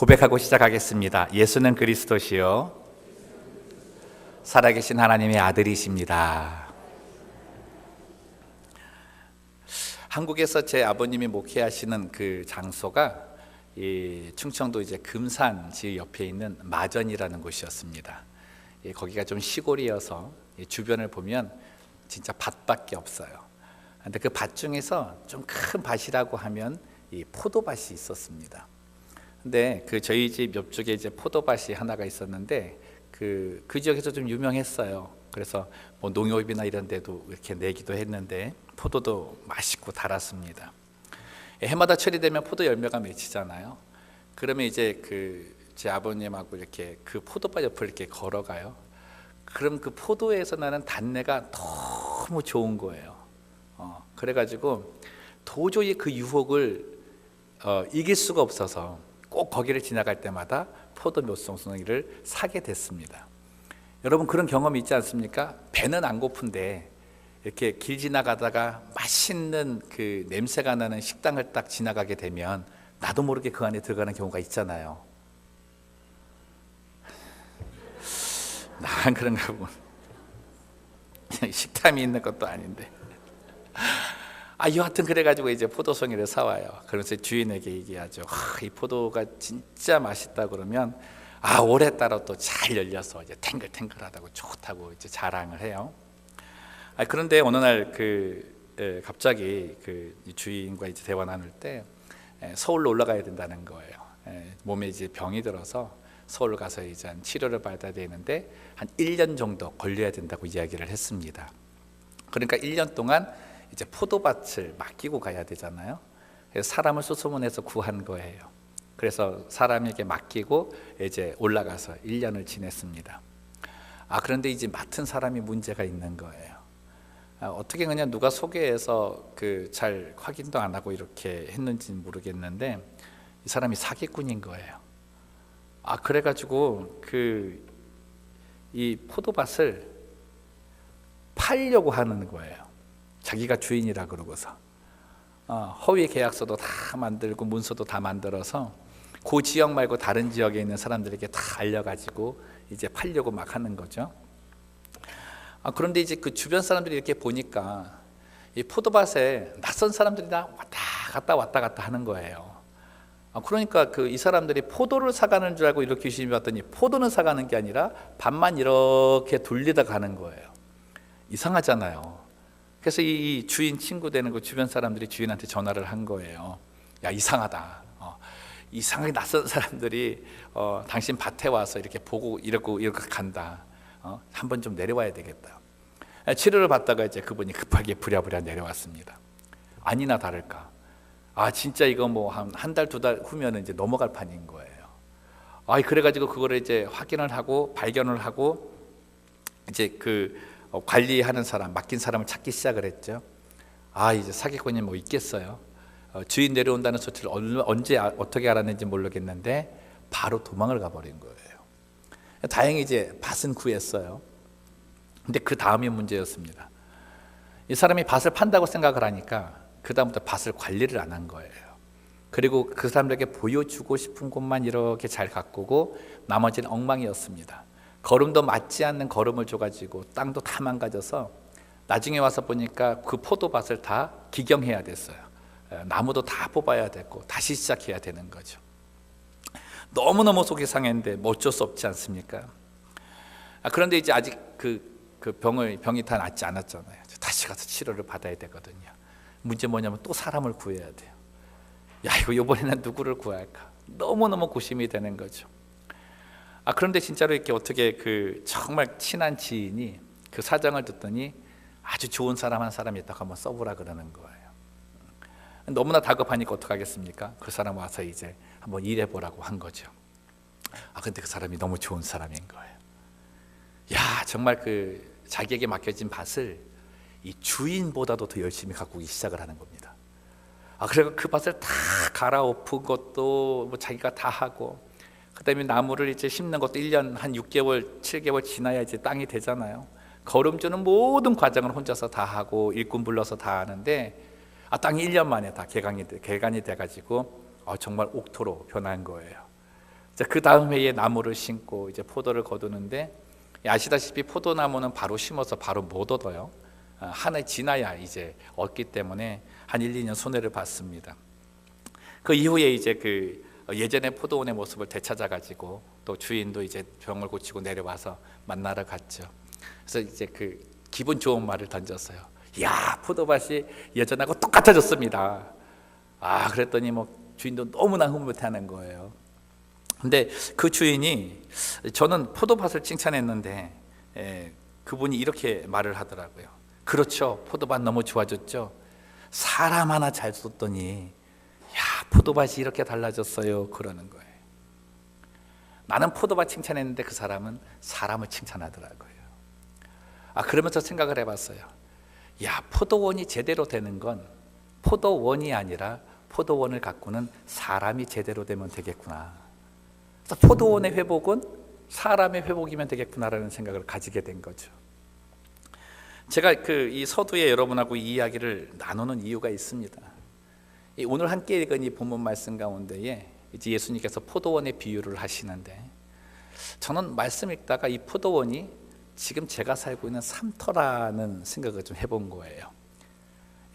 고백하고 시작하겠습니다. 예수는 그리스도시요 살아계신 하나님의 아들이십니다. 한국에서 제 아버님이 목회하시는 그 장소가 이 충청도 이제 금산지 옆에 있는 마전이라는 곳이었습니다. 거기가 좀 시골이어서 주변을 보면 진짜 밭밖에 없어요. 근데 그 밭 중에서 좀 큰 밭이라고 하면 이 포도밭이 있었습니다. 근데 그 저희 집 옆쪽에 이제 포도밭이 하나가 있었는데 그 지역에서 좀 유명했어요. 그래서 뭐 농협이나 이런 데도 이렇게 내기도 했는데 포도도 맛있고 달았습니다. 해마다 철이 되면 포도 열매가 맺히잖아요. 그러면 이제 제 아버님하고 이렇게 그 포도밭 옆을 이렇게 걸어가요. 그럼 그 포도에서 나는 단내가 너무 좋은 거예요. 그래가지고 도저히 그 유혹을 이길 수가 없어서 꼭 거기를 지나갈 때마다 포도 몇 송이를 사게 됐습니다. 여러분 그런 경험이 있지 않습니까? 배는 안 고픈데 이렇게 길 지나가다가 맛있는 그 냄새가 나는 식당을 딱 지나가게 되면 나도 모르게 그 안에 들어가는 경우가 있잖아요. 난 그런가 보면 식탐이 있는 것도 아닌데 여하튼 그래가지고 이제 포도송이를 사와요. 그래서 주인에게 얘기하죠. 이 포도가 진짜 맛있다 그러면 올해 따라 또 잘 열려서 이제 탱글탱글하다고 좋다고 이제 자랑을 해요. 그런데 어느 날 갑자기 그 주인과 이제 대화 나눌 때 서울로 올라가야 된다는 거예요. 몸에 이제 병이 들어서 서울 가서 이제 치료를 받아야 되는데 한 1년 정도 걸려야 된다고 이야기를 했습니다. 그러니까 1년 동안 이제 포도밭을 맡기고 가야 되잖아요. 그래서 사람을 수소문해서 구한 거예요. 그래서 사람에게 맡기고 이제 올라가서 1년을 지냈습니다. 그런데 이제 맡은 사람이 문제가 있는 거예요. 어떻게 그냥 누가 소개해서 잘 확인도 안 하고 이렇게 했는지는 모르겠는데 이 사람이 사기꾼인 거예요. 그래가지고 이 포도밭을 팔려고 하는 거예요. 자기가 주인이라 그러고서 허위 계약서도 다 만들고 문서도 다 만들어서 그 지역 말고 다른 지역에 있는 사람들에게 다 알려가지고 이제 팔려고 막 하는 거죠. 그런데 이제 그 주변 사람들이 이렇게 보니까 이 포도밭에 낯선 사람들이 다 왔다 갔다 하는 거예요. 그러니까 이 사람들이 포도를 사가는 줄 알고 이렇게 유심히 봤더니 포도는 사가는 게 아니라 밭만 이렇게 돌리다 가는 거예요. 이상하잖아요. 그래서 이 주인 친구 되는 그 주변 사람들이 주인한테 전화를 한 거예요. 야, 이상하다. 이상하게 낯선 사람들이 당신 밭에 와서 이렇게 보고 이렇게 간다. 한번 좀 내려와야 되겠다. 치료를 받다가 이제 그분이 급하게 부랴부랴 내려왔습니다. 아니나 다를까. 진짜 이거 뭐 한 달, 2달 후면 이제 넘어갈 판인 거예요. 그래가지고 그거를 이제 확인을 하고 발견을 하고 이제 관리하는 사람, 맡긴 사람을 찾기 시작을 했죠. 이제 사기꾼이 뭐 있겠어요. 주인 내려온다는 소식을 언제 어떻게 알았는지 모르겠는데 바로 도망을 가버린 거예요. 다행히 이제 밭은 구했어요. 근데 그 다음이 문제였습니다. 이 사람이 밭을 판다고 생각을 하니까 그 다음부터 밭을 관리를 안 한 거예요. 그리고 그 사람들에게 보여주고 싶은 곳만 이렇게 잘 가꾸고 나머지는 엉망이었습니다. 걸음도 맞지 않는 걸음을 줘가지고 땅도 다 망가져서 나중에 와서 보니까 그 포도밭을 다 기경해야 됐어요. 나무도 다 뽑아야 됐고 다시 시작해야 되는 거죠. 너무너무 속이 상했는데 뭐 어쩔 수 없지 않습니까? 그런데 이제 아직 병이 다 낫지 않았잖아요. 다시 가서 치료를 받아야 되거든요. 문제 뭐냐면 또 사람을 구해야 돼요. 이번에는 누구를 구할까? 너무너무 고심이 되는 거죠. 그런데 진짜로 이렇게 어떻게 정말 친한 지인이 그 사정을 듣더니 아주 좋은 사람 한 사람이 있다고 한번 써보라 그러는 거예요. 너무나 다급하니까 어떡하겠습니까? 그 사람 와서 이제 한번 일해보라고 한 거죠. 근데 그 사람이 너무 좋은 사람인 거예요. 정말 자기에게 맡겨진 밭을 이 주인보다도 더 열심히 가꾸기 시작을 하는 겁니다. 그래서 그 밭을 다 갈아엎은 것도 뭐 자기가 다 하고, 그다음에 나무를 이제 심는 것도 1년 한 6개월, 7개월 지나야 이제 땅이 되잖아요. 거름 주는 모든 과정을 혼자서 다 하고 일꾼 불러서 다 하는데 땅이 1년 만에 다 개간이 돼가지고 정말 옥토로 변한 거예요. 그 다음 해에 나무를 심고 이제 포도를 거두는데, 아시다시피 포도나무는 바로 심어서 바로 못 얻어요. 한 해 지나야 이제 얻기 때문에 한 1, 2년 손해를 봤습니다. 그 이후에 이제 그 예전의 포도원의 모습을 되찾아 가지고 또 주인도 이제 병을 고치고 내려와서 만나러 갔죠. 그래서 이제 그 기분 좋은 말을 던졌어요. 야, 포도밭이 예전하고 똑같아졌습니다. 그랬더니 뭐 주인도 너무나 흐뭇해하는 거예요. 근데 그 주인이, 저는 포도밭을 칭찬했는데 그분이 이렇게 말을 하더라고요. 그렇죠, 포도밭 너무 좋아졌죠. 사람 하나 잘 뒀더니 야, 포도밭이 이렇게 달라졌어요, 그러는 거예요. 나는 포도밭 칭찬했는데 그 사람은 사람을 칭찬하더라고요. 그러면서 생각을 해봤어요. 야, 포도원이 제대로 되는 건 포도원이 아니라 포도원을 가꾸는 사람이 제대로 되면 되겠구나. 그래서 포도원의 회복은 사람의 회복이면 되겠구나라는 생각을 가지게 된 거죠. 제가 이 서두에 여러분하고 이 이야기를 나누는 이유가 있습니다. 오늘 함께 읽은 이 본문 말씀 가운데에 이제 예수님께서 포도원의 비유를 하시는데, 저는 말씀 읽다가 이 포도원이 지금 제가 살고 있는 삼터라는 생각을 좀 해본 거예요.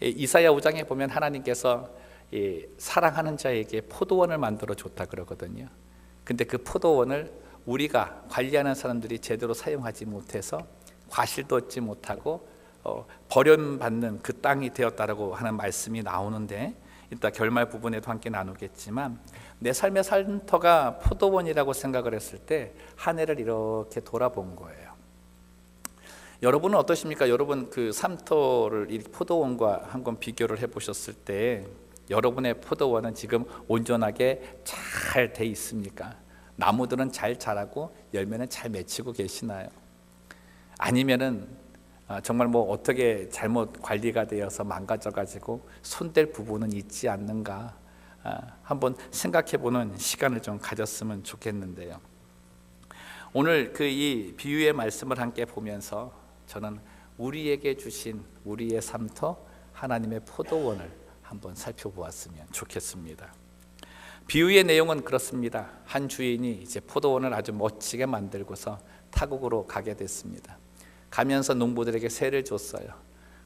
이사야 5장에 보면 하나님께서 사랑하는 자에게 포도원을 만들어 줬다 그러거든요. 근데 그 포도원을 우리가 관리하는 사람들이 제대로 사용하지 못해서 과실도 얻지 못하고 버림받는 그 땅이 되었다라고 하는 말씀이 나오는데, 이따 결말 부분에도 함께 나누겠지만, 내 삶의 산터가 포도원이라고 생각을 했을 때 한 해를 이렇게 돌아본 거예요. 여러분은 어떠십니까? 여러분 그 산터를 이 포도원과 한번 비교를 해보셨을 때 여러분의 포도원은 지금 온전하게 잘 돼 있습니까? 나무들은 잘 자라고 열매는 잘 맺히고 계시나요? 아니면은 정말 뭐 어떻게 잘못 관리가 되어서 망가져가지고 손댈 부분은 있지 않는가, 한번 생각해보는 시간을 좀 가졌으면 좋겠는데요. 오늘 이 비유의 말씀을 함께 보면서 저는 우리에게 주신 우리의 삶터 하나님의 포도원을 한번 살펴보았으면 좋겠습니다. 비유의 내용은 그렇습니다. 한 주인이 이제 포도원을 아주 멋지게 만들고서 타국으로 가게 됐습니다. 가면서 농부들에게 세를 줬어요.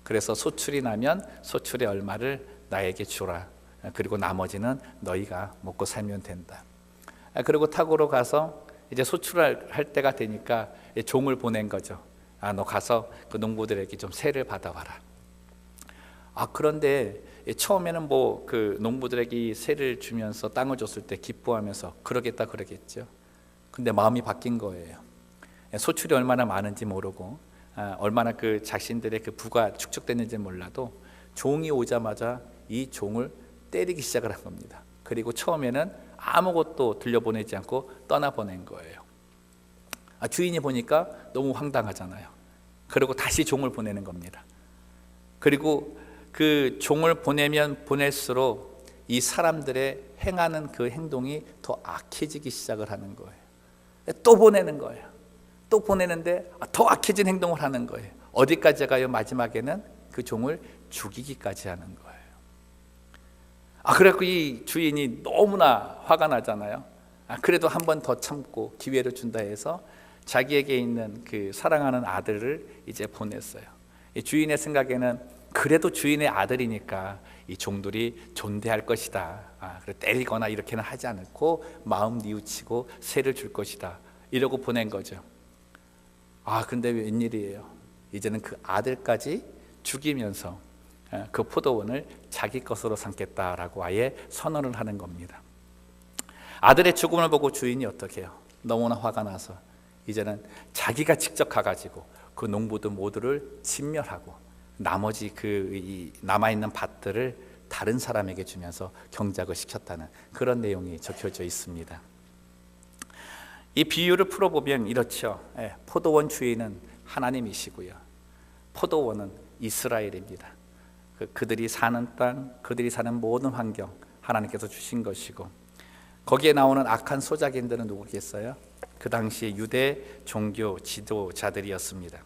그래서 소출이 나면 소출의 얼마를 나에게 주라. 그리고 나머지는 너희가 먹고 살면 된다. 그리고 타국으로 가서 이제 소출할 때가 되니까 종을 보낸 거죠. 너 가서 그 농부들에게 좀 세를 받아와라. 그런데 처음에는 뭐 그 농부들에게 세를 주면서 땅을 줬을 때 기뻐하면서 그러겠다 그러겠죠. 근데 마음이 바뀐 거예요. 소출이 얼마나 많은지 모르고 얼마나 그 자신들의 그 부가 축적됐는지 몰라도 종이 오자마자 이 종을 때리기 시작을 한 겁니다. 그리고 처음에는 아무것도 들려보내지 않고 떠나보낸 거예요. 주인이 보니까 너무 황당하잖아요. 그리고 다시 종을 보내는 겁니다. 그리고 그 종을 보내면 보낼수록 이 사람들의 행하는 그 행동이 더 악해지기 시작을 하는 거예요. 또 보내는 거예요. 또 보내는데 더 악해진 행동을 하는 거예요. 어디까지 가요? 마지막에는 그 종을 죽이기까지 하는 거예요. 그래갖고 이 주인이 너무나 화가 나잖아요. 그래도 한 번 더 참고 기회를 준다 해서 자기에게 있는 그 사랑하는 아들을 이제 보냈어요. 이 주인의 생각에는 그래도 주인의 아들이니까 이 종들이 존대할 것이다. 그래 때리거나 이렇게는 하지 않고 마음 뉘우치고 세를 줄 것이다. 이러고 보낸 거죠. 근데 웬일이에요? 이제는 그 아들까지 죽이면서 그 포도원을 자기 것으로 삼겠다라고 아예 선언을 하는 겁니다. 아들의 죽음을 보고 주인이 어떻게 해요? 너무나 화가 나서 이제는 자기가 직접 가가지고 그 농부들 모두를 진멸하고 나머지 이 남아있는 밭들을 다른 사람에게 주면서 경작을 시켰다는 그런 내용이 적혀져 있습니다. 이 비유를 풀어보면 이렇죠. 포도원 주인은 하나님이시고요, 포도원은 이스라엘입니다. 그들이 사는 땅, 그들이 사는 모든 환경 하나님께서 주신 것이고, 거기에 나오는 악한 소작인들은 누구겠어요? 그 당시 유대 종교 지도자들이었습니다.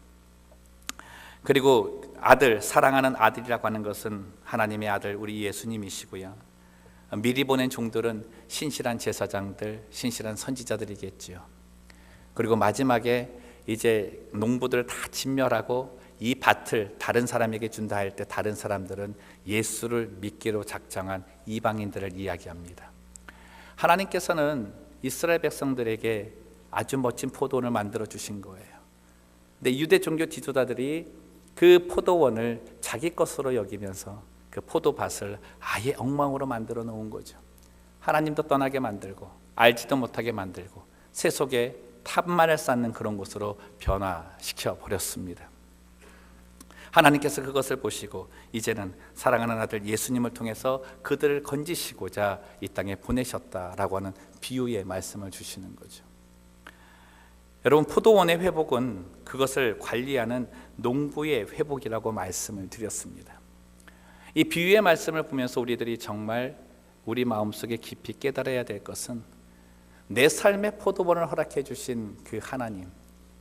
그리고 아들, 사랑하는 아들이라고 하는 것은 하나님의 아들 우리 예수님이시고요, 미리 보낸 종들은 신실한 제사장들, 신실한 선지자들이겠지요. 그리고 마지막에 이제 농부들 다 진멸하고 이 밭을 다른 사람에게 준다 할 때 다른 사람들은 예수를 믿기로 작정한 이방인들을 이야기합니다. 하나님께서는 이스라엘 백성들에게 아주 멋진 포도원을 만들어 주신 거예요. 근데 유대 종교 지도자들이 그 포도원을 자기 것으로 여기면서 그 포도밭을 아예 엉망으로 만들어 놓은 거죠. 하나님도 떠나게 만들고 알지도 못하게 만들고 새 속에 탑만을 쌓는 그런 곳으로 변화시켜 버렸습니다. 하나님께서 그것을 보시고 이제는 사랑하는 아들 예수님을 통해서 그들을 건지시고자 이 땅에 보내셨다라고 하는 비유의 말씀을 주시는 거죠. 여러분, 포도원의 회복은 그것을 관리하는 농부의 회복이라고 말씀을 드렸습니다. 이 비유의 말씀을 보면서 우리들이 정말 우리 마음속에 깊이 깨달아야 될 것은 내 삶의 포도원을 허락해 주신 그 하나님,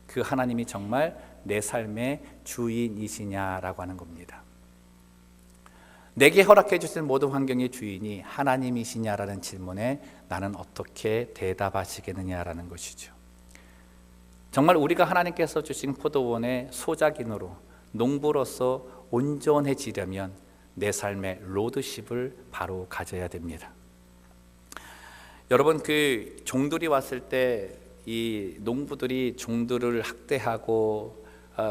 그 하나님이 정말 내 삶의 주인이시냐라고 하는 겁니다. 내게 허락해 주신 모든 환경의 주인이 하나님이시냐라는 질문에 나는 어떻게 대답하시겠느냐라는 것이죠. 정말 우리가 하나님께서 주신 포도원의 소작인으로 농부로서 온전해지려면 내 삶의 로드십을 바로 가져야 됩니다. 여러분, 그 종들이 왔을 때 이 농부들이 종들을 학대하고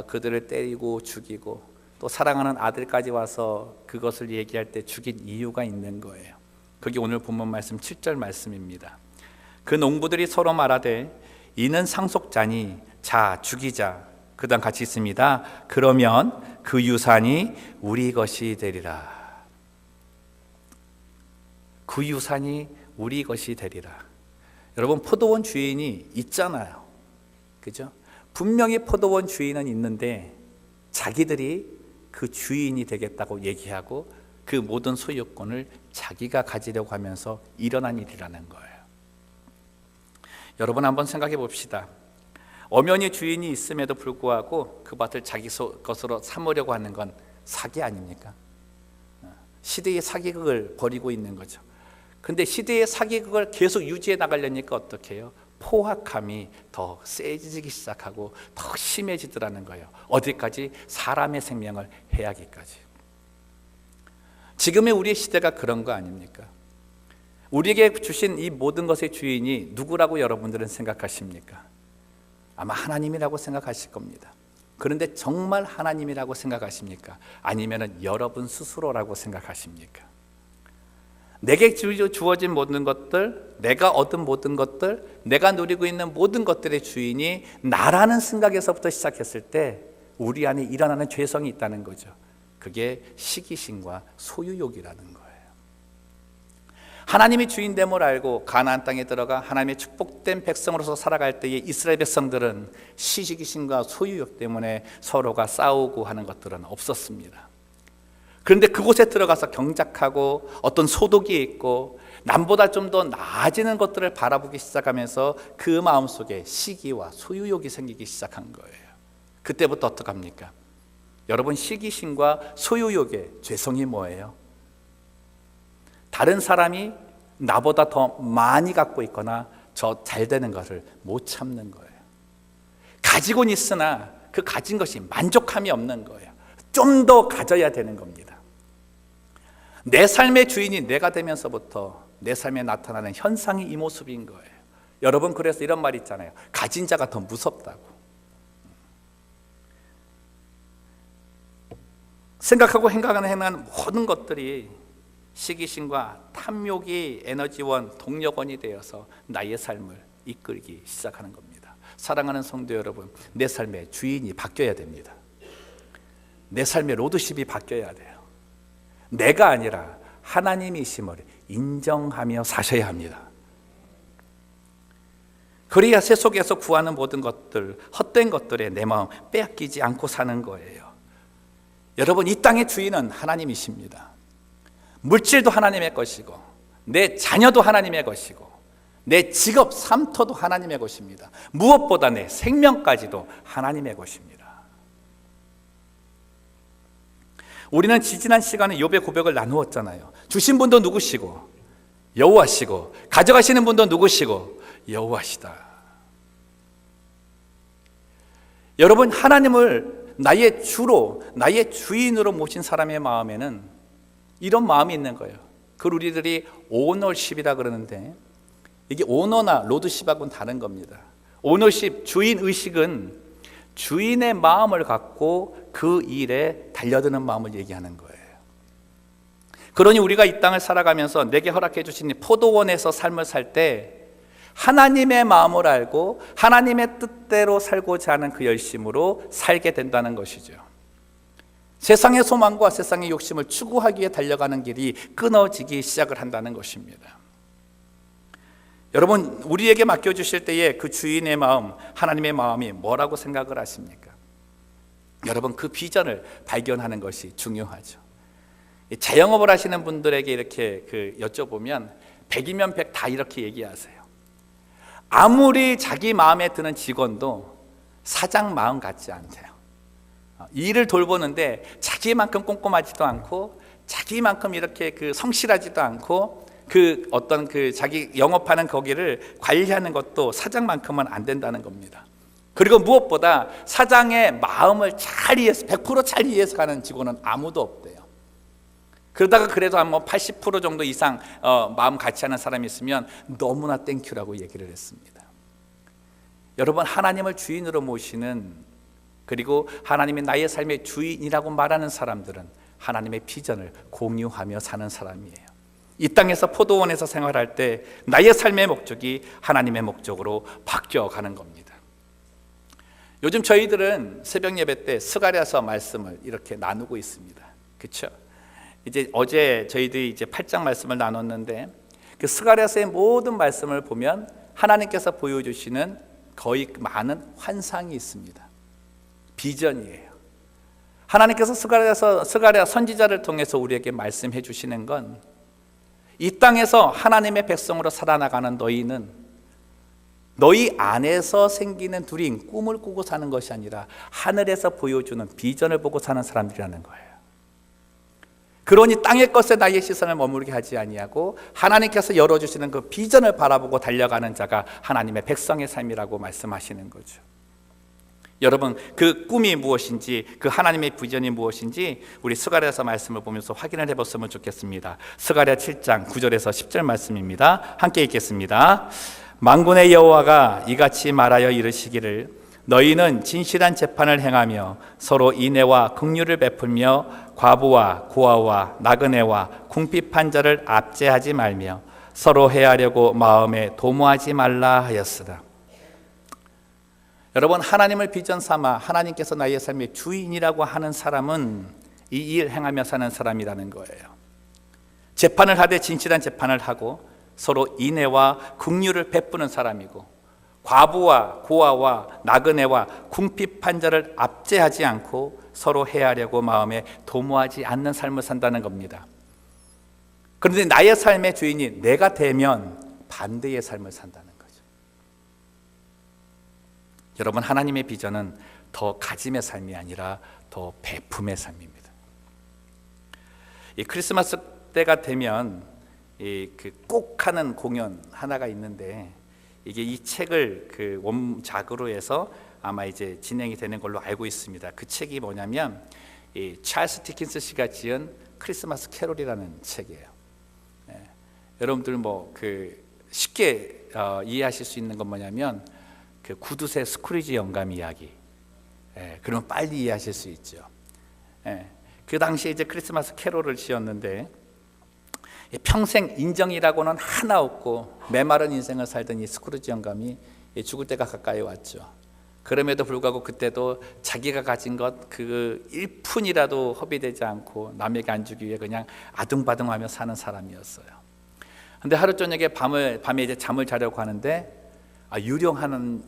그들을 때리고 죽이고 또 사랑하는 아들까지 와서 그것을 얘기할 때 죽인 이유가 있는 거예요. 그게 오늘 본문 말씀 7절 말씀입니다. 그 농부들이 서로 말하되 이는 상속자니 자 죽이자. 그 다음 같이 있습니다. 그러면 그 유산이 우리 것이 되리라. 그 유산이 우리 것이 되리라. 여러분, 포도원 주인이 있잖아요. 그죠? 분명히 포도원 주인은 있는데 자기들이 그 주인이 되겠다고 얘기하고 그 모든 소유권을 자기가 가지려고 하면서 일어난 일이라는 거예요. 여러분, 한번 생각해 봅시다. 엄연히 주인이 있음에도 불구하고 그 밭을 자기 것으로 삼으려고 하는 건 사기 아닙니까? 시대의 사기극을 벌이고 있는 거죠. 근데 시대의 사기극을 계속 유지해 나가려니까 어떻게 해요? 포악함이 더 세지기 시작하고 더 심해지더라는 거예요. 어디까지? 사람의 생명을 해하기까지. 지금의 우리의 시대가 그런 거 아닙니까? 우리에게 주신 이 모든 것의 주인이 누구라고 여러분들은 생각하십니까? 아마 하나님이라고 생각하실 겁니다. 그런데 정말 하나님이라고 생각하십니까? 아니면 여러분 스스로라고 생각하십니까? 내게 주어진 모든 것들, 내가 얻은 모든 것들, 내가 누리고 있는 모든 것들의 주인이 나라는 생각에서부터 시작했을 때 우리 안에 일어나는 죄성이 있다는 거죠. 그게 시기심과 소유욕이라는 거예요. 하나님이 주인됨을 알고 가나안 땅에 들어가 하나님의 축복된 백성으로서 살아갈 때에 이스라엘 백성들은 시기심과 소유욕 때문에 서로가 싸우고 하는 것들은 없었습니다. 그런데 그곳에 들어가서 경작하고 어떤 소득이 있고 남보다 좀 더 나아지는 것들을 바라보기 시작하면서 그 마음속에 시기와 소유욕이 생기기 시작한 거예요. 그때부터 어떡합니까? 여러분, 시기심과 소유욕의 죄성이 뭐예요? 다른 사람이 나보다 더 많이 갖고 있거나 저 잘 되는 것을 못 참는 거예요. 가지고는 있으나 그 가진 것이 만족함이 없는 거예요. 좀 더 가져야 되는 겁니다. 내 삶의 주인이 내가 되면서부터 내 삶에 나타나는 현상이 이 모습인 거예요. 여러분, 그래서 이런 말이 있잖아요. 가진 자가 더 무섭다고. 생각하고 행하는 모든 것들이 시기심과 탐욕이 에너지원, 동력원이 되어서 나의 삶을 이끌기 시작하는 겁니다. 사랑하는 성도 여러분, 내 삶의 주인이 바뀌어야 됩니다. 내 삶의 로드십이 바뀌어야 돼요. 내가 아니라 하나님이심을 인정하며 사셔야 합니다. 그래야 세속에서 구하는 모든 것들, 헛된 것들에 내 마음 빼앗기지 않고 사는 거예요. 여러분, 이 땅의 주인은 하나님이십니다. 물질도 하나님의 것이고 내 자녀도 하나님의 것이고 내 직업, 삶터도 하나님의 것입니다. 무엇보다 내 생명까지도 하나님의 것입니다. 우리는 지지난 시간에 욥의 고백을 나누었잖아요. 주신 분도 누구시고 여호와시고 가져가시는 분도 누구시고 여호와시다. 여러분, 하나님을 나의 주로, 나의 주인으로 모신 사람의 마음에는 이런 마음이 있는 거예요. 그걸 우리들이 오너십이라 그러는데, 이게 오너나 로드십하고는 다른 겁니다. 오너십, 주인의식은 주인의 마음을 갖고 그 일에 달려드는 마음을 얘기하는 거예요. 그러니 우리가 이 땅을 살아가면서 내게 허락해 주신 포도원에서 삶을 살 때 하나님의 마음을 알고 하나님의 뜻대로 살고자 하는 그 열심으로 살게 된다는 것이죠. 세상의 소망과 세상의 욕심을 추구하기 위해 달려가는 길이 끊어지기 시작을 한다는 것입니다. 여러분, 우리에게 맡겨주실 때에 그 주인의 마음, 하나님의 마음이 뭐라고 생각을 하십니까? 여러분, 그 비전을 발견하는 것이 중요하죠. 자영업을 하시는 분들에게 이렇게 여쭤보면 100이면 100 다 이렇게 얘기하세요. 아무리 자기 마음에 드는 직원도 사장 마음 같지 않대요. 일을 돌보는데 자기만큼 꼼꼼하지도 않고 자기만큼 이렇게 성실하지도 않고 자기 영업하는 거기를 관리하는 것도 사장만큼은 안 된다는 겁니다. 그리고 무엇보다 사장의 마음을 잘 이해해서 100% 잘 이해해서 가는 직원은 아무도 없대요. 그러다가 그래도 한 80% 정도 이상 마음 같이 하는 사람이 있으면 너무나 땡큐라고 얘기를 했습니다. 여러분, 하나님을 주인으로 모시는, 그리고 하나님이 나의 삶의 주인이라고 말하는 사람들은 하나님의 비전을 공유하며 사는 사람이에요. 이 땅에서 포도원에서 생활할 때 나의 삶의 목적이 하나님의 목적으로 바뀌어가는 겁니다. 요즘 저희들은 새벽 예배 때 스가랴서 말씀을 이렇게 나누고 있습니다. 그렇죠? 이제 어제 저희들이 이제 8장 말씀을 나눴는데, 그 스가랴서의 모든 말씀을 보면 하나님께서 보여주시는 거의 많은 환상이 있습니다. 비전이에요. 하나님께서 스가랴 선지자를 통해서 우리에게 말씀해 주시는 건, 이 땅에서 하나님의 백성으로 살아나가는 너희는 너희 안에서 생기는 드림, 꿈을 꾸고 사는 것이 아니라 하늘에서 보여주는 비전을 보고 사는 사람들이라는 거예요. 그러니 땅의 것에 나의 시선을 머무르게 하지 아니하고 하나님께서 열어주시는 그 비전을 바라보고 달려가는 자가 하나님의 백성의 삶이라고 말씀하시는 거죠. 여러분, 그 꿈이 무엇인지, 그 하나님의 비전이 무엇인지 우리 스가랴서 말씀을 보면서 확인을 해봤으면 좋겠습니다. 스가랴 7장 9절에서 10절 말씀입니다. 함께 읽겠습니다. 만군의 여호와가 이같이 말하여 이르시기를, 너희는 진실한 재판을 행하며 서로 인애와 긍휼을 베풀며 과부와 고아와 나그네와 궁핍한 자를 압제하지 말며 서로 해하려고 마음에 도모하지 말라 하였으나. 여러분, 하나님을 비전 삼아 하나님께서 나의 삶의 주인이라고 하는 사람은 이 일 행하며 사는 사람이라는 거예요. 재판을 하되 진실한 재판을 하고 서로 인애와 긍휼을 베푸는 사람이고, 과부와 고아와 나그네와 궁핍한 자를 압제하지 않고 서로 해하려고 마음에 도모하지 않는 삶을 산다는 겁니다. 그런데 나의 삶의 주인이 내가 되면 반대의 삶을 산다는 거죠. 여러분, 하나님의 비전은 더 가짐의 삶이 아니라 더 베품의 삶입니다. 이 크리스마스 때가 되면 꼭 하는 공연 하나가 있는데, 이게 이 책을 원작으로 해서 아마 이제 진행이 되는 걸로 알고 있습니다. 그 책이 뭐냐면 이 찰스 디킨스 씨가 지은 크리스마스 캐롤이라는 책이에요. 여러분들 쉽게 이해하실 수 있는 건 뭐냐면 구두쇠 스크루지 영감 이야기. 그러면 빨리 이해하실 수 있죠. 그 당시에 이제 크리스마스 캐롤을 지었는데, 평생 인정이라고는 하나 없고 메마른 인생을 살던 이 스크루지 영감이 죽을 때가 가까이 왔죠. 그럼에도 불구하고 그때도 자기가 가진 것 그 1푼이라도 허비되지 않고 남에게 안 주기 위해 그냥 아등바등하며 사는 사람이었어요. 근데 하루 저녁에 밤에 이제 잠을 자려고 하는데 유령하는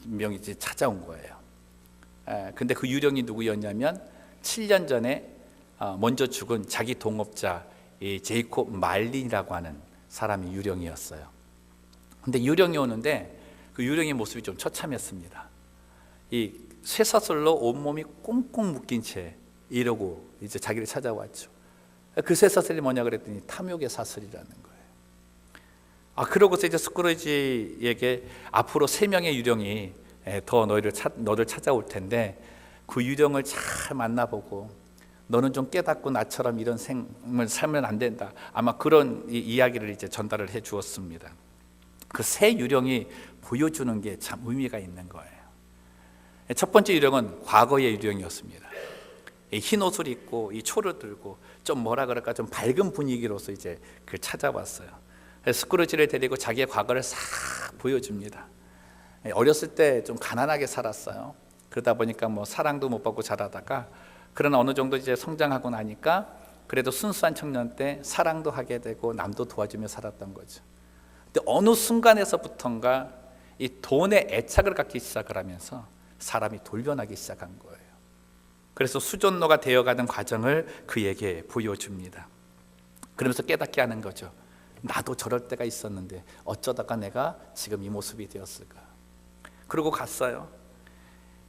명이 이제 찾아온 거예요. 근데 그 유령이 누구였냐면 7년 전에 먼저 죽은 자기 동업자 이 제이콥 말린이라고 하는 사람이 유령이었어요. 근데 유령이 오는데 그 유령의 모습이 좀 처참했습니다. 이 쇠사슬로 온몸이 꽁꽁 묶인 채 이러고 이제 자기를 찾아왔죠. 그 쇠사슬이 뭐냐 그랬더니 탐욕의 사슬이라는 거예요. 그러고서 이제 스크루지에게 앞으로 3명의 유령이 더 너를 찾아올 텐데 그 유령을 잘 만나보고 너는 좀 깨닫고 나처럼 이런 생을 살면 안 된다. 아마 그런 이야기를 이제 전달을 해 주었습니다. 그 세 유령이 보여주는 게 참 의미가 있는 거예요. 첫 번째 유령은 과거의 유령이었습니다. 흰 옷을 입고 이 초를 들고 좀 뭐라 그럴까 좀 밝은 분위기로서 이제 그 찾아왔어요. 스크루지를 데리고 자기의 과거를 싹 보여줍니다. 어렸을 때 좀 가난하게 살았어요. 그러다 보니까 뭐 사랑도 못 받고 자라다가 그러나 어느 정도 이제 성장하고 나니까 그래도 순수한 청년 때 사랑도 하게 되고 남도 도와주며 살았던 거죠. 근데 어느 순간에서부턴가 이 돈에 애착을 갖기 시작을 하면서 사람이 돌변하기 시작한 거예요. 그래서 수존노가 되어가는 과정을 그에게 보여줍니다. 그러면서 깨닫게 하는 거죠. 나도 저럴 때가 있었는데 어쩌다가 내가 지금 이 모습이 되었을까. 그러고 갔어요.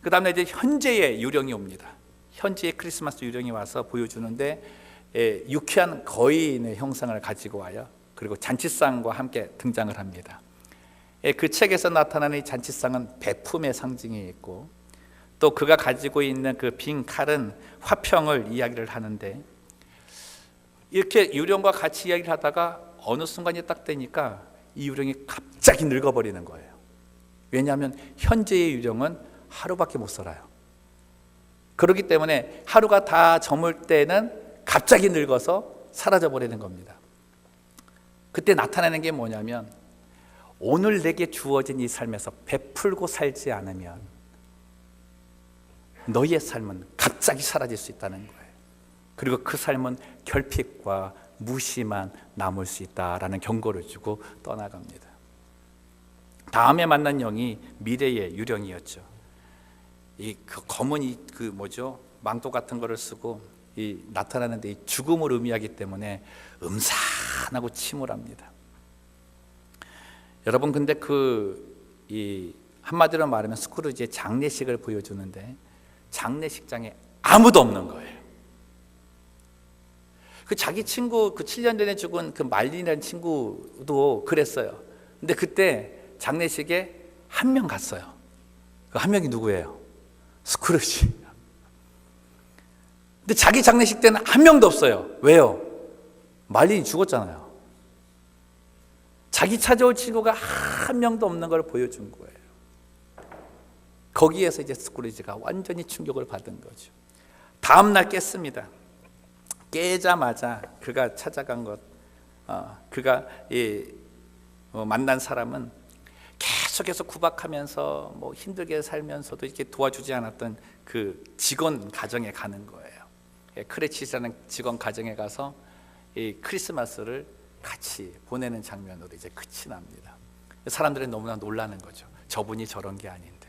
그 다음에 이제 현재의 유령이 옵니다. 현재의 크리스마스 유령이 와서 보여주는데 유쾌한 거인의 형상을 가지고 와요. 그리고 잔치상과 함께 등장을 합니다. 그 책에서 나타나는 이 잔치상은 베품의 상징이 있고 또 그가 가지고 있는 그 빈 칼은 화평을 이야기를 하는데 이렇게 유령과 같이 이야기를 하다가 어느 순간이 딱 되니까 이 유령이 갑자기 늙어버리는 거예요. 왜냐하면 현재의 유령은 하루밖에 못 살아요. 그렇기 때문에 하루가 다 저물 때는 갑자기 늙어서 사라져버리는 겁니다. 그때 나타나는 게 뭐냐면 오늘 내게 주어진 이 삶에서 베풀고 살지 않으면 너희의 삶은 갑자기 사라질 수 있다는 거예요. 그리고 그 삶은 결핍과 무시만 남을 수 있다라는 경고를 주고 떠나갑니다. 다음에 만난 영이 미래의 유령이었죠. 그 검은 망토 같은 거를 쓰고 나타나는데 이 죽음을 의미하기 때문에 음산하고 침울합니다. 여러분 근데 한마디로 말하면 스크루지의 장례식을 보여주는데 장례식장에 아무도 없는 거예요. 그 자기 친구 7년 전에 죽은 그 말린이라는 친구도 그랬어요. 근데 그때 장례식에 한 명 갔어요. 그 한 명이 누구예요? 스크루지. 근데 자기 장례식 때는 한 명도 없어요. 왜요? 말린이 죽었잖아요. 자기 찾아올 친구가 한 명도 없는 걸 보여준 거예요. 거기에서 이제 스크루지가 완전히 충격을 받은 거죠. 다음 날 깼습니다. 깨자마자 그가 찾아간 것, 그가 만난 사람은 계속해서 구박하면서 뭐 힘들게 살면서도 이렇게 도와주지 않았던 그 직원 가정에 가는 거예요. 크레치라는 직원 가정에 가서 이 크리스마스를 같이 보내는 장면으로 이제 끝이 납니다. 사람들은 너무나 놀라는 거죠. 저분이 저런 게 아닌데.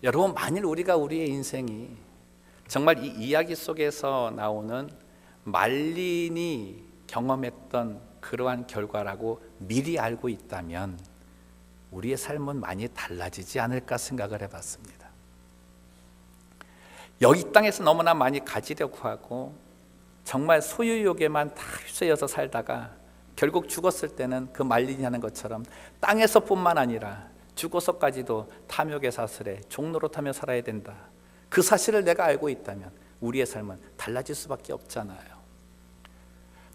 여러분, 만일 우리의 인생이 정말 이 이야기 속에서 나오는 말린이 경험했던 그러한 결과라고 미리 알고 있다면 우리의 삶은 많이 달라지지 않을까 생각을 해봤습니다. 여기 땅에서 너무나 많이 가지려고 하고 정말 소유욕에만 다 휩싸여서 살다가 결국 죽었을 때는 그 말린이 하는 것처럼 땅에서뿐만 아니라 죽어서까지도 탐욕의 사슬에 종노릇하며 살아야 된다. 그 사실을 내가 알고 있다면 우리의 삶은 달라질 수밖에 없잖아요.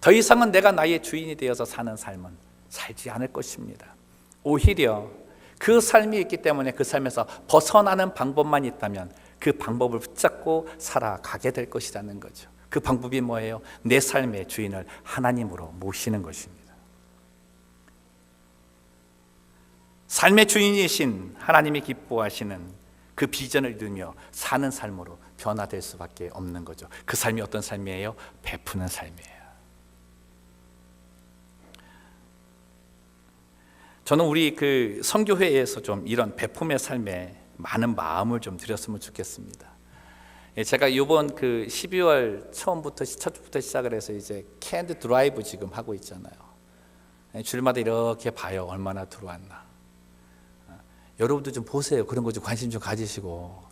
더 이상은 내가 나의 주인이 되어서 사는 삶은 살지 않을 것입니다. 오히려 그 삶이 있기 때문에 그 삶에서 벗어나는 방법만 있다면 그 방법을 붙잡고 살아가게 될 것이라는 거죠. 그 방법이 뭐예요? 내 삶의 주인을 하나님으로 모시는 것입니다. 삶의 주인이신 하나님이 기뻐하시는 그 비전을 이루며 사는 삶으로 변화될 수밖에 없는 거죠. 그 삶이 어떤 삶이에요? 베푸는 삶이에요. 저는 우리 그 선교회에서 좀 이런 베품의 삶에 많은 마음을 좀 드렸으면 좋겠습니다. 제가 이번 그 12월 처음부터 첫부터 시작을 해서 이제 캔드 드라이브 지금 하고 있잖아요. 주일마다 이렇게 봐요. 얼마나 들어왔나. 여러분도 좀 보세요. 그런 거 좀 관심 좀 가지시고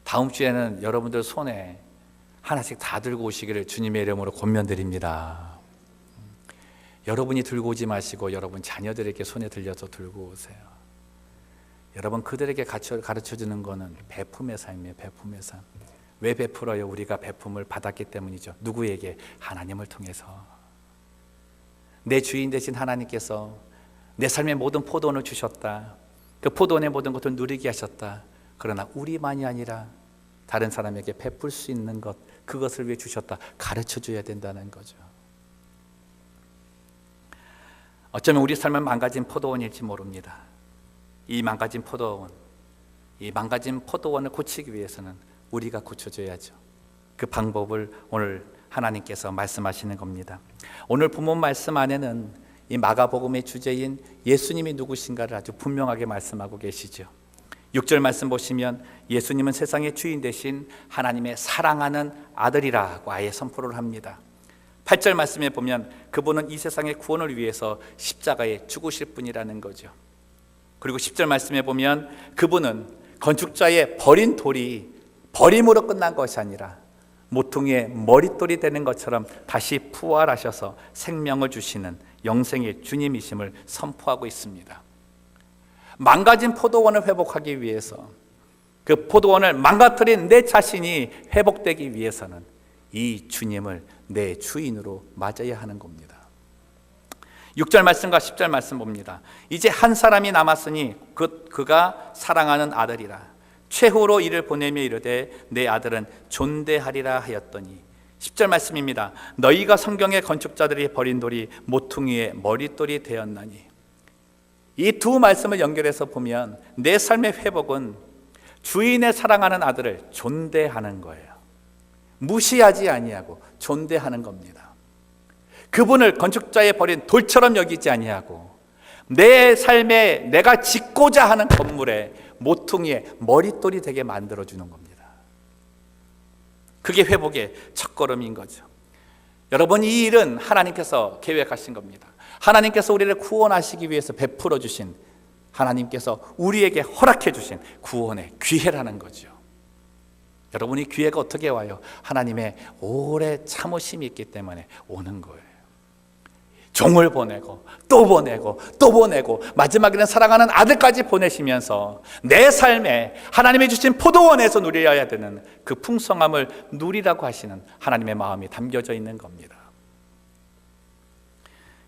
다음 주에는 여러분들 손에 하나씩 다 들고 오시기를 주님의 이름으로 권면드립니다. 여러분이 들고 오지 마시고 여러분 자녀들에게 손에 들려서 들고 오세요. 여러분 그들에게 가르쳐주는 거는 베품의 삶이에요. 베품의 삶. 왜 베풀어요? 우리가 베품을 받았기 때문이죠. 누구에게? 하나님을 통해서. 내 주인 되신 하나님께서 내 삶의 모든 포도원을 주셨다. 그 포도원의 모든 것을 누리게 하셨다. 그러나 우리만이 아니라 다른 사람에게 베풀 수 있는 것, 그것을 위해 주셨다. 가르쳐줘야 된다는 거죠. 어쩌면 우리 삶은 망가진 포도원일지 모릅니다. 이 망가진 포도원을 고치기 위해서는 우리가 고쳐줘야죠. 그 방법을 오늘 하나님께서 말씀하시는 겁니다. 오늘 본문 말씀 안에는 이 마가복음의 주제인 예수님이 누구신가를 아주 분명하게 말씀하고 계시죠. 6절 말씀 보시면 예수님은 세상의 주인 되신 하나님의 사랑하는 아들이라고 아예 선포를 합니다. 8절 말씀에 보면 그분은 이 세상의 구원을 위해서 십자가에 죽으실 분이라는 거죠. 그리고 10절 말씀에 보면 그분은 건축자의 버린 돌이 버림으로 끝난 것이 아니라 모퉁이의 머릿돌이 되는 것처럼 다시 부활하셔서 생명을 주시는 영생의 주님이심을 선포하고 있습니다. 망가진 포도원을 회복하기 위해서, 그 포도원을 망가뜨린 내 자신이 회복되기 위해서는 이 주님을 내 주인으로 맞아야 하는 겁니다. 6절 말씀과 10절 말씀 봅니다. 이제 한 사람이 남았으니 그가 사랑하는 아들이라. 최후로 이를 보내며 이르되 내 아들은 존대하리라 하였더니 10절 말씀입니다. 너희가 성경의 건축자들이 버린 돌이 모퉁이의 머릿돌이 되었나니. 이 두 말씀을 연결해서 보면 내 삶의 회복은 주인의 사랑하는 아들을 존대하는 거예요. 무시하지 아니하고 존대하는 겁니다. 그분을 건축자의 버린 돌처럼 여기지 아니하고 내 삶에 내가 짓고자 하는 건물에 모퉁이의 머릿돌이 되게 만들어주는 겁니다. 그게 회복의 첫걸음인 거죠. 여러분, 이 일은 하나님께서 계획하신 겁니다. 하나님께서 우리를 구원하시기 위해서 베풀어 주신, 하나님께서 우리에게 허락해 주신 구원의 기회라는 거죠. 여러분이 기회가 어떻게 와요? 하나님의 오래 참으심이 있기 때문에 오는 거예요. 종을 보내고 또 보내고 또 보내고 마지막에는 사랑하는 아들까지 보내시면서 내 삶에 하나님이 주신 포도원에서 누려야 되는 그 풍성함을 누리라고 하시는 하나님의 마음이 담겨져 있는 겁니다.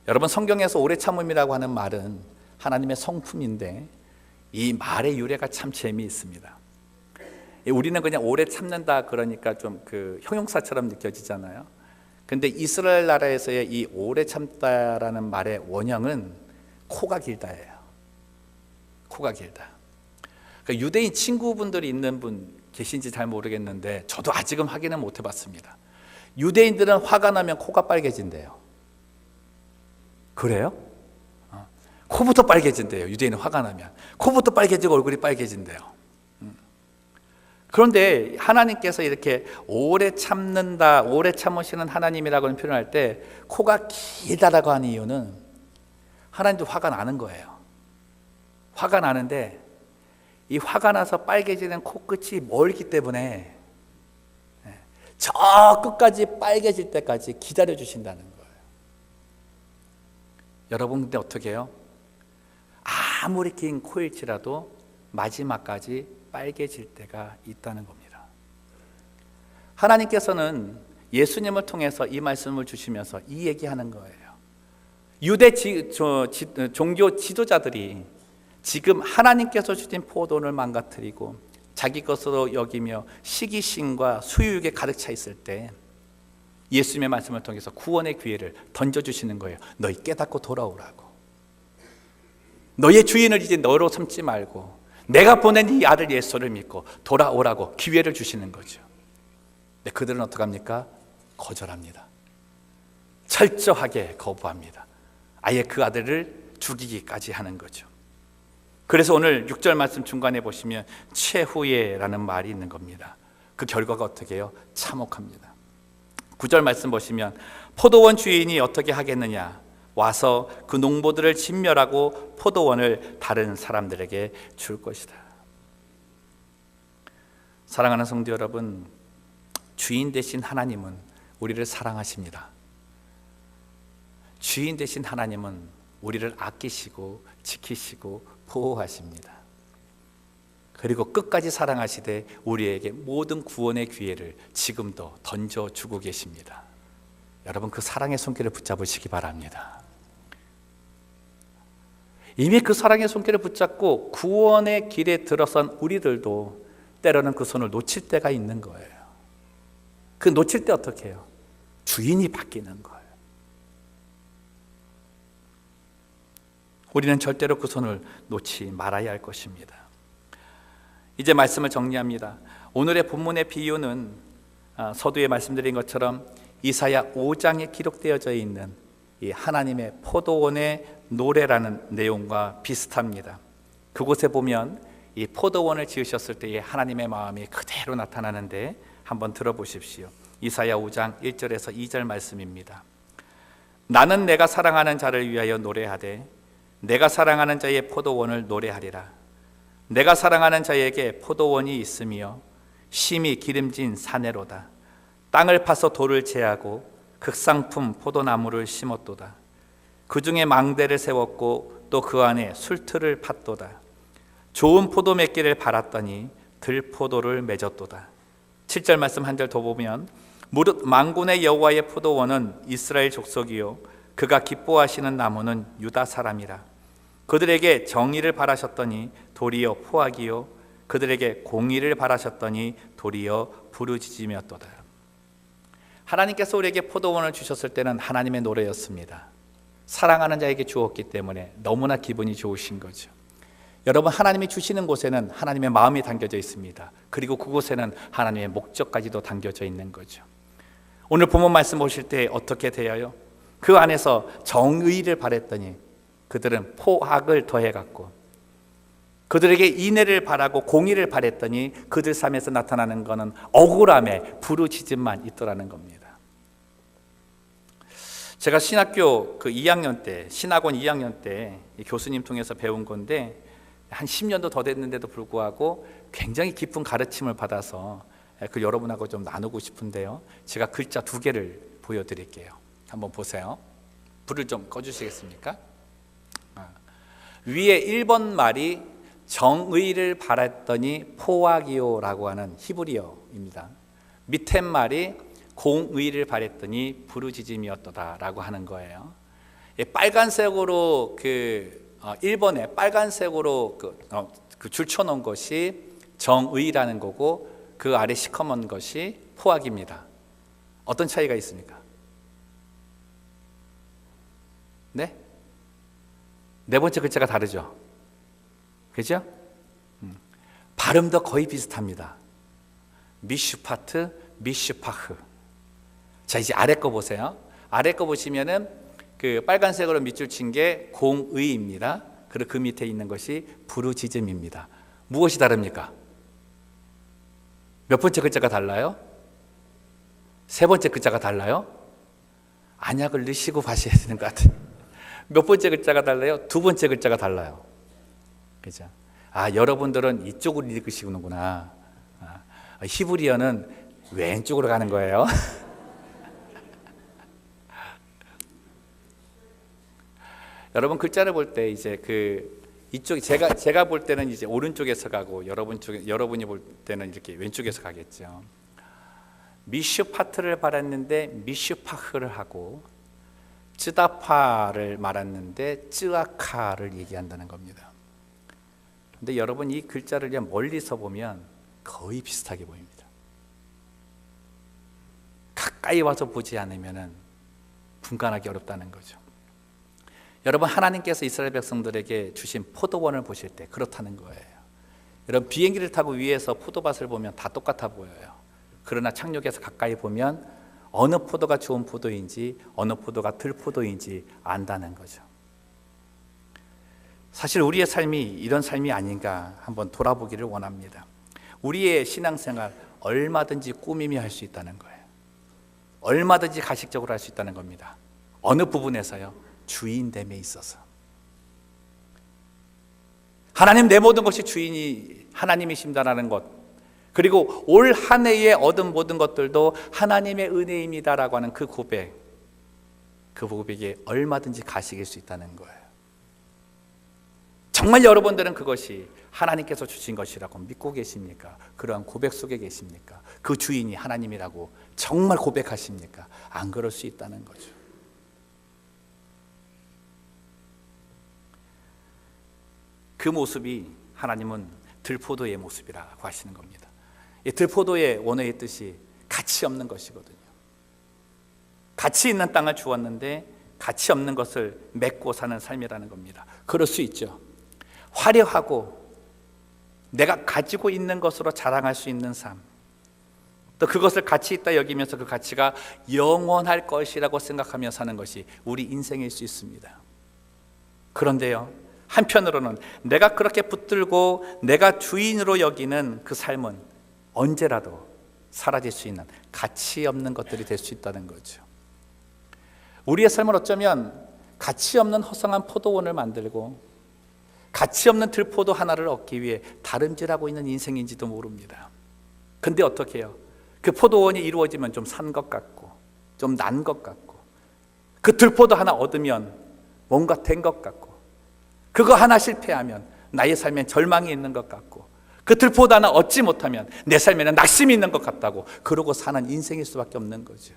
여러분, 성경에서 오래 참음이라고 하는 말은 하나님의 성품인데 이 말의 유래가 참 재미있습니다. 우리는 그냥 오래 참는다 그러니까 좀 그 형용사처럼 느껴지잖아요. 근데 이스라엘 나라에서의 이 오래 참다라는 말의 원형은 코가 길다예요. 코가 길다. 그러니까 유대인 친구분들이 있는 분 계신지 잘 모르겠는데 저도 아직은 확인은 못 해봤습니다. 유대인들은 화가 나면 코가 빨개진대요. 그래요? 코부터 빨개진대요. 유대인은 화가 나면 코부터 빨개지고 얼굴이 빨개진대요. 그런데 하나님께서 이렇게 오래 참는다, 오래 참으시는 하나님이라고 표현할 때 코가 길다라고 하는 이유는 하나님도 화가 나는 거예요. 화가 나는데 이 화가 나서 빨개지는 코끝이 멀기 때문에 저 끝까지 빨개질 때까지 기다려 주신다는 거예요. 여러분, 근데 어떻게 해요? 아무리 긴 코일지라도 마지막까지 빨개질 때가 있다는 겁니다. 하나님께서는 예수님을 통해서 이 말씀을 주시면서 이 얘기하는 거예요. 유대 종교 지도자들이 지금 하나님께서 주신 포도원을 망가뜨리고 자기 것으로 여기며 시기심과 수유욕에 가득 차 있을 때 예수님의 말씀을 통해서 구원의 기회를 던져주시는 거예요. 너희 깨닫고 돌아오라고. 너의 주인을 이제 너로 삼지 말고 내가 보낸 이 아들 예수를 믿고 돌아오라고 기회를 주시는 거죠. 근데 그들은 어떡합니까? 거절합니다. 철저하게 거부합니다. 아예 그 아들을 죽이기까지 하는 거죠. 그래서 오늘 6절 말씀 중간에 보시면 최후에라는 말이 있는 겁니다. 그 결과가 어떻게 해요? 참혹합니다. 9절 말씀 보시면 포도원 주인이 어떻게 하겠느냐? 와서 그 농부들을 진멸하고 포도원을 다른 사람들에게 줄 것이다. 사랑하는 성도 여러분, 주인 되신 하나님은 우리를 사랑하십니다. 주인 되신 하나님은 우리를 아끼시고 지키시고 보호하십니다. 그리고 끝까지 사랑하시되 우리에게 모든 구원의 기회를 지금도 던져주고 계십니다. 여러분, 그 사랑의 손길을 붙잡으시기 바랍니다. 이미 그 사랑의 손길을 붙잡고 구원의 길에 들어선 우리들도 때로는 그 손을 놓칠 때가 있는 거예요. 그 놓칠 때 어떻게 해요? 주인이 바뀌는 거예요. 우리는 절대로 그 손을 놓지 말아야 할 것입니다. 이제 말씀을 정리합니다. 오늘의 본문의 비유는 서두에 말씀드린 것처럼 이사야 5장에 기록되어져 있는 이 하나님의 포도원의 노래라는 내용과 비슷합니다. 그곳에 보면 이 포도원을 지으셨을 때의 하나님의 마음이 그대로 나타나는데 한번 들어보십시오. 이사야 5장 1절에서 2절 말씀입니다. 나는 내가 사랑하는 자를 위하여 노래하되 내가 사랑하는 자의 포도원을 노래하리라. 내가 사랑하는 자에게 포도원이 있으며 심히 기름진 사내로다. 땅을 파서 돌을 제하고 극상품 포도나무를 심었도다. 그 중에 망대를 세웠고 또 그 안에 술틀을 팠도다. 좋은 포도 맺기를 바랐더니 들포도를 맺었도다. 7절 말씀 한 절 더 보면 무릇 만군의 여호와의 포도원은 이스라엘 족속이요 그가 기뻐하시는 나무는 유다 사람이라. 그들에게 정의를 바라셨더니 도리어 포악이요 그들에게 공의를 바라셨더니 도리어 부르짖음이었도다. 하나님께서 우리에게 포도원을 주셨을 때는 하나님의 노래였습니다. 사랑하는 자에게 주었기 때문에 너무나 기분이 좋으신 거죠. 여러분, 하나님이 주시는 곳에는 하나님의 마음이 담겨져 있습니다. 그리고 그곳에는 하나님의 목적까지도 담겨져 있는 거죠. 오늘 본문 말씀 보실 때 어떻게 되어요? 그 안에서 정의를 바랬더니 그들은 포악을 더해갖고, 그들에게 인애를 바라고 공의를 바랬더니 그들 삶에서 나타나는 것은 억울함에 부르짖음만 있더라는 겁니다. 제가 신학교 그 2학년 때, 신학원 2학년 때 교수님 통해서 배운 건데 한 10년도 더 됐는데도 불구하고 굉장히 깊은 가르침을 받아서 그 여러분하고 좀 나누고 싶은데요. 제가 글자 2개를 보여드릴게요. 한번 보세요. 불을 좀 꺼주시겠습니까? 위에 1번 말이 정의를 바랐더니 포악이요라고 하는 히브리어입니다. 밑에 말이 공의를 바랬더니 부르짖음이었도다라고 하는 거예요. 빨간색으로 1번에 빨간색으로 그 줄쳐놓은 것이 정의라는 거고 그 아래 시커먼 것이 포악입니다. 어떤 차이가 있습니까? 네? 네 번째 글자가 다르죠? 그죠? 발음도 거의 비슷합니다. 미슈파트, 미슈파흐. 자, 이제 아래 거 보세요. 아래 거 보시면은 그 빨간색으로 밑줄 친 게 공의입니다. 그리고 그 밑에 있는 것이 부르짖음입니다. 무엇이 다릅니까? 몇 번째 글자가 달라요? 세 번째 글자가 달라요? 안약을 넣으시고 봐셔야 되는 것 같아요. 몇 번째 글자가 달라요? 두 번째 글자가 달라요. 그죠? 여러분들은 이쪽으로 읽으시는구나. 히브리어는 왼쪽으로 가는 거예요. 여러분, 글자를 볼 때 이제 이쪽 제가 볼 때는 이제 오른쪽에서 가고 여러분이 볼 때는 이렇게 왼쪽에서 가겠죠. 미슈파트를 말했는데 미슈파흐를 하고, 쯔다파를 말했는데 쯔아카를 얘기한다는 겁니다. 근데 여러분, 이 글자를 그냥 멀리서 보면 거의 비슷하게 보입니다. 가까이 와서 보지 않으면 분간하기 어렵다는 거죠. 여러분, 하나님께서 이스라엘 백성들에게 주신 포도원을 보실 때 그렇다는 거예요. 여러분, 비행기를 타고 위에서 포도밭을 보면 다 똑같아 보여요. 그러나 착륙해서 가까이 보면 어느 포도가 좋은 포도인지 어느 포도가 들포도인지 안다는 거죠. 사실 우리의 삶이 이런 삶이 아닌가 한번 돌아보기를 원합니다. 우리의 신앙생활 얼마든지 꾸미며 할 수 있다는 거예요. 얼마든지 가식적으로 할 수 있다는 겁니다. 어느 부분에서요? 주인됨에 있어서. 하나님, 내 모든 것이 주인이 하나님이십니다라는 것, 그리고 올 한 해에 얻은 모든 것들도 하나님의 은혜입니다라고 하는 그 고백, 그 고백에 얼마든지 가시길 수 있다는 거예요. 정말 여러분들은 그것이 하나님께서 주신 것이라고 믿고 계십니까? 그러한 고백 속에 계십니까? 그 주인이 하나님이라고 정말 고백하십니까? 안 그럴 수 있다는 거죠. 그 모습이 하나님은 들포도의 모습이라고 하시는 겁니다. 이 들포도의 원어의 뜻이 가치 없는 것이거든요. 가치 있는 땅을 주었는데 가치 없는 것을 맺고 사는 삶이라는 겁니다. 그럴 수 있죠. 화려하고 내가 가지고 있는 것으로 자랑할 수 있는 삶, 또 그것을 가치 있다 여기면서 그 가치가 영원할 것이라고 생각하며 사는 것이 우리 인생일 수 있습니다. 그런데요, 한편으로는 내가 그렇게 붙들고 내가 주인으로 여기는 그 삶은 언제라도 사라질 수 있는 가치 없는 것들이 될 수 있다는 거죠. 우리의 삶은 어쩌면 가치 없는 허성한 포도원을 만들고 가치 없는 들포도 하나를 얻기 위해 다름질하고 있는 인생인지도 모릅니다. 근데 어떻게 해요? 그 포도원이 이루어지면 좀 산 것 같고 좀 난 것 같고, 그 들포도 하나 얻으면 뭔가 된 것 같고, 그거 하나 실패하면 나의 삶엔 절망이 있는 것 같고, 그 들포도 하나 얻지 못하면 내 삶에는 낙심이 있는 것 같다고 그러고 사는 인생일 수밖에 없는 거죠.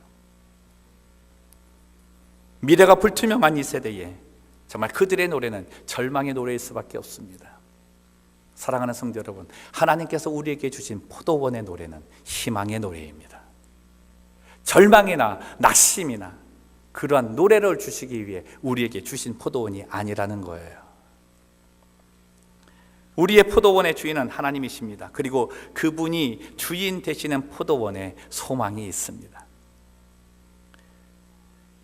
미래가 불투명한 이 세대에 정말 그들의 노래는 절망의 노래일 수밖에 없습니다. 사랑하는 성도 여러분, 하나님께서 우리에게 주신 포도원의 노래는 희망의 노래입니다. 절망이나 낙심이나 그러한 노래를 주시기 위해 우리에게 주신 포도원이 아니라는 거예요. 우리의 포도원의 주인은 하나님이십니다. 그리고 그분이 주인 되시는 포도원에 소망이 있습니다.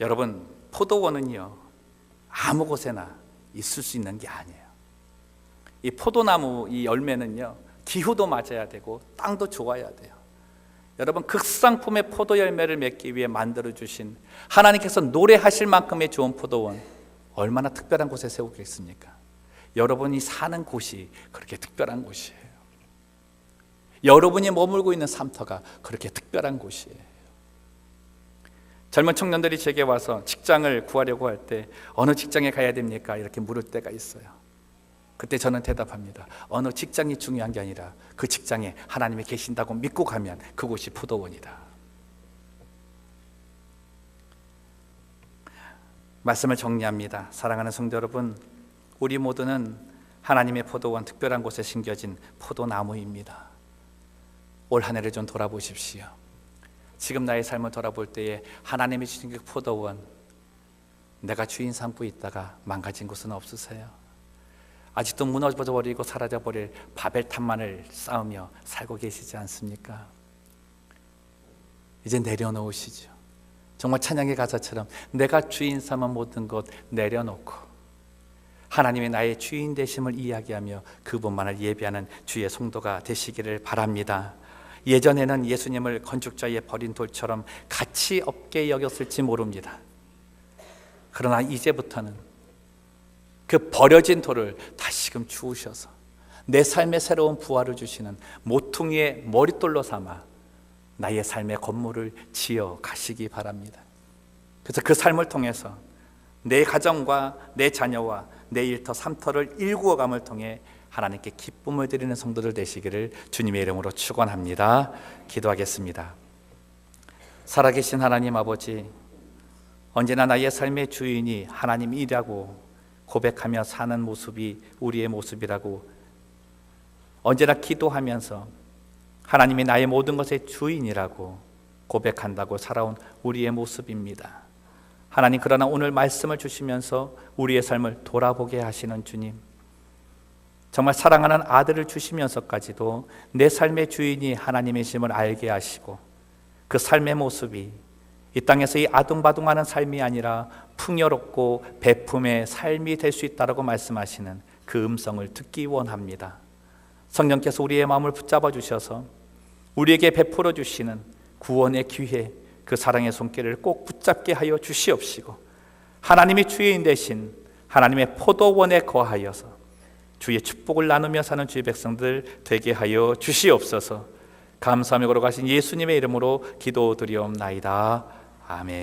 여러분, 포도원은요, 아무 곳에나 있을 수 있는 게 아니에요. 이 포도나무 이 열매는요, 기후도 맞아야 되고 땅도 좋아야 돼요. 여러분, 극상품의 포도 열매를 맺기 위해 만들어주신 하나님께서 노래하실 만큼의 좋은 포도원, 얼마나 특별한 곳에 세우겠습니까? 여러분이 사는 곳이 그렇게 특별한 곳이에요. 여러분이 머물고 있는 삶터가 그렇게 특별한 곳이에요. 젊은 청년들이 제게 와서 직장을 구하려고 할 때 어느 직장에 가야 됩니까? 이렇게 물을 때가 있어요. 그때 저는 대답합니다. 어느 직장이 중요한 게 아니라 그 직장에 하나님이 계신다고 믿고 가면 그곳이 포도원이다. 말씀을 정리합니다. 사랑하는 성도 여러분, 우리 모두는 하나님의 포도원, 특별한 곳에 심겨진 포도나무입니다. 올 한 해를 좀 돌아보십시오. 지금 나의 삶을 돌아볼 때에 하나님이 주신 그 포도원, 내가 주인 삼고 있다가 망가진 곳은 없으세요? 아직도 무너져버리고 사라져버릴 바벨탑만을 쌓으며 살고 계시지 않습니까? 이제 내려놓으시죠. 정말 찬양의 가사처럼 내가 주인 삼은 모든 것 내려놓고 하나님의 나의 주인 되심을 이야기하며 그분만을 예배하는 주의 성도가 되시기를 바랍니다. 예전에는 예수님을 건축자의 버린 돌처럼 가치 없게 여겼을지 모릅니다. 그러나 이제부터는 그 버려진 돌을 다시금 주우셔서 내 삶에 새로운 부활을 주시는 모퉁이의 머릿돌로 삼아 나의 삶의 건물을 지어 가시기 바랍니다. 그래서 그 삶을 통해서 내 가정과 내 자녀와 내 일터 삼터를 일구어감을 통해 하나님께 기쁨을 드리는 성도들 되시기를 주님의 이름으로 축원합니다. 기도하겠습니다. 살아계신 하나님 아버지, 언제나 나의 삶의 주인이 하나님이라고 고백하며 사는 모습이 우리의 모습이라고 언제나 기도하면서 하나님이 나의 모든 것의 주인이라고 고백한다고 살아온 우리의 모습입니다. 하나님, 그러나 오늘 말씀을 주시면서 우리의 삶을 돌아보게 하시는 주님, 정말 사랑하는 아들을 주시면서까지도 내 삶의 주인이 하나님이심을 알게 하시고 그 삶의 모습이 이 땅에서 이 아둥바둥하는 삶이 아니라 풍요롭고 베품의 삶이 될 수 있다고 말씀하시는 그 음성을 듣기 원합니다. 성령께서 우리의 마음을 붙잡아 주셔서 우리에게 베풀어 주시는 구원의 기회, 그 사랑의 손길을 꼭 붙잡게 하여 주시옵시고 하나님이 주인 되신 하나님의 포도원에 거하여서 주의 축복을 나누며 사는 주의 백성들 되게 하여 주시옵소서. 감사하며 걸어가신 예수님의 이름으로 기도드리옵나이다. 아멘.